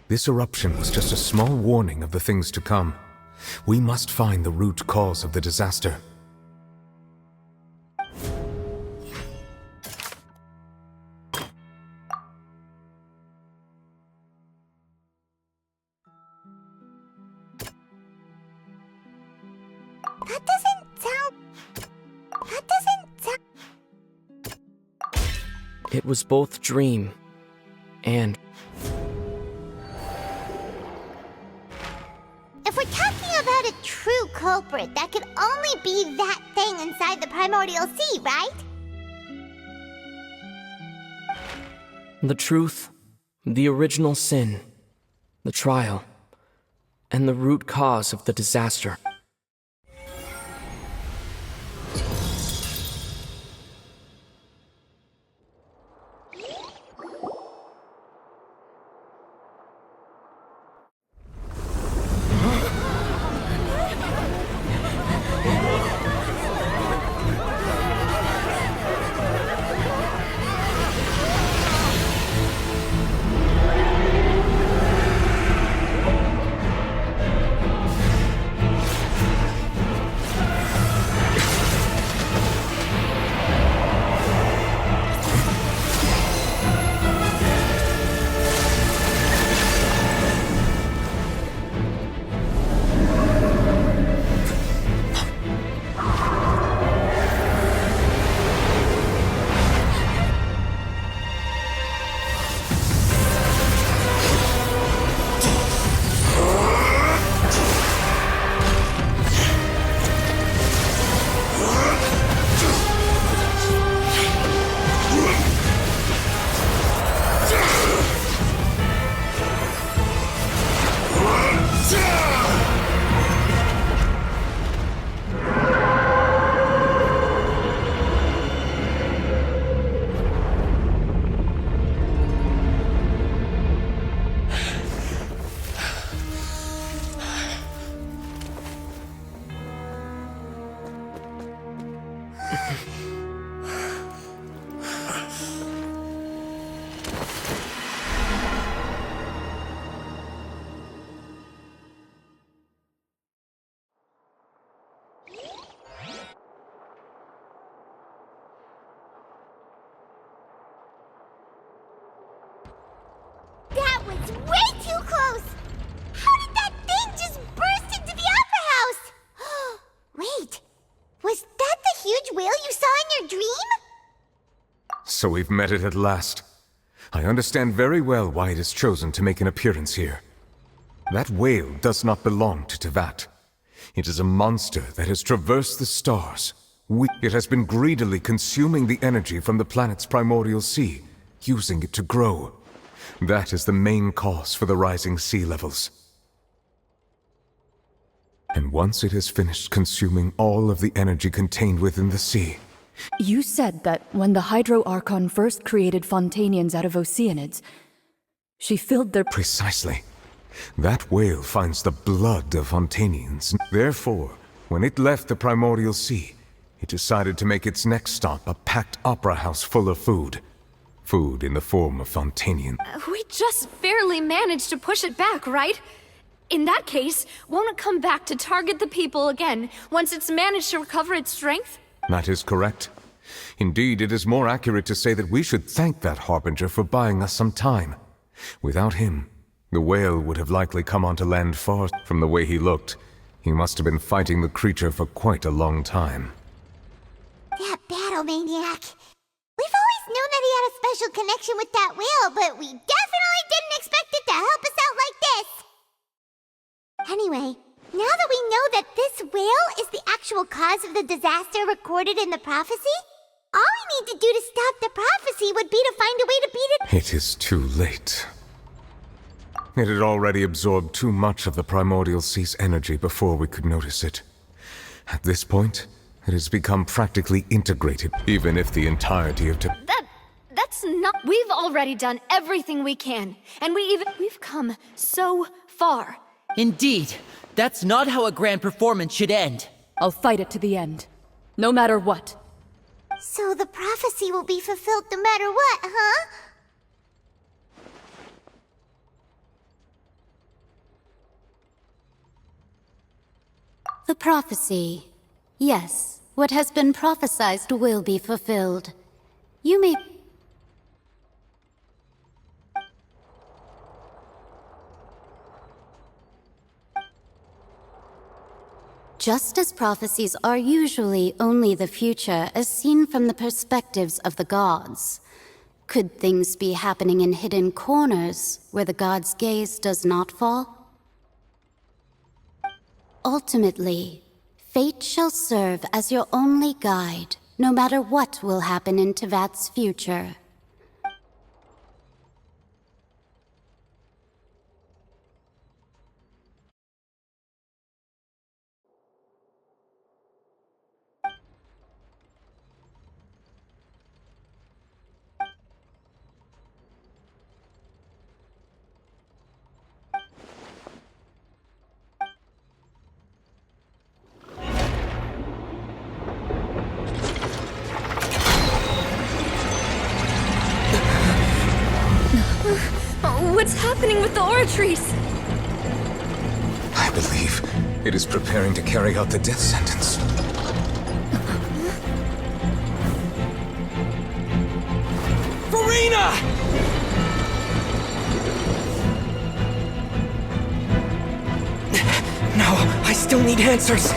This eruption was just a small warning of the things to come. We must find the root cause of the disaster. It was both dream and... If we're talking about a true culprit, that could only be that thing inside the primordial sea, right? the truth, the original sin, the trial, and the root cause of the disaster. That was way too close! How did that thing just burst into the Opera House? Wait, was that the huge whale you saw in your dream? So we've met it at last. I understand very well why it has chosen to make an appearance here. That whale does not belong to Tevat. It is a monster that has traversed the stars. It has been greedily consuming the energy from the planet's primordial sea, using it to grow. That is the main cause for the rising sea levels. And once it has finished consuming all of the energy contained within the sea... You said that when the Hydro Archon first created Fontanians out of Oceanids, she filled their... Precisely. That whale finds the blood of Fontanians. Therefore, when it left the primordial sea, it decided to make its next stop a packed opera house full of food. Food in the form of Fontanian. We just barely managed to push it back, right? In that case, won't it come back to target the people again once it's managed to recover its strength? That is correct. Indeed, it is more accurate to say that we should thank that Harbinger for buying us some time. Without him, the whale would have likely come onto land far. From the way he looked, he must have been fighting the creature for quite a long time. That battle maniac. We've always known that he had a special connection with that whale, but we definitely didn't expect it to help us out like this. Anyway, now that we know that this whale is the actual cause of the disaster recorded in the prophecy, all we need to do to stop the prophecy would be to find a way to beat it. It is too late. It had already absorbed too much of the primordial sea's energy before we could notice it. At this point, it has become practically integrated, even if the entirety of That's not... We've already done everything we can, and we've come so far. Indeed. That's not how a grand performance should end. I'll fight it to the end, no matter what. So the prophecy will be fulfilled no matter what, huh? The prophecy. Yes, what has been prophesied will be fulfilled. You may... Just as prophecies are usually only the future as seen from the perspectives of the gods, could things be happening in hidden corners where the gods' gaze does not fall? Ultimately, fate shall serve as your only guide, no matter what will happen in Tevat's future. What's happening with the aura trees? I believe it is preparing to carry out the death sentence. Farina! No, I still need answers.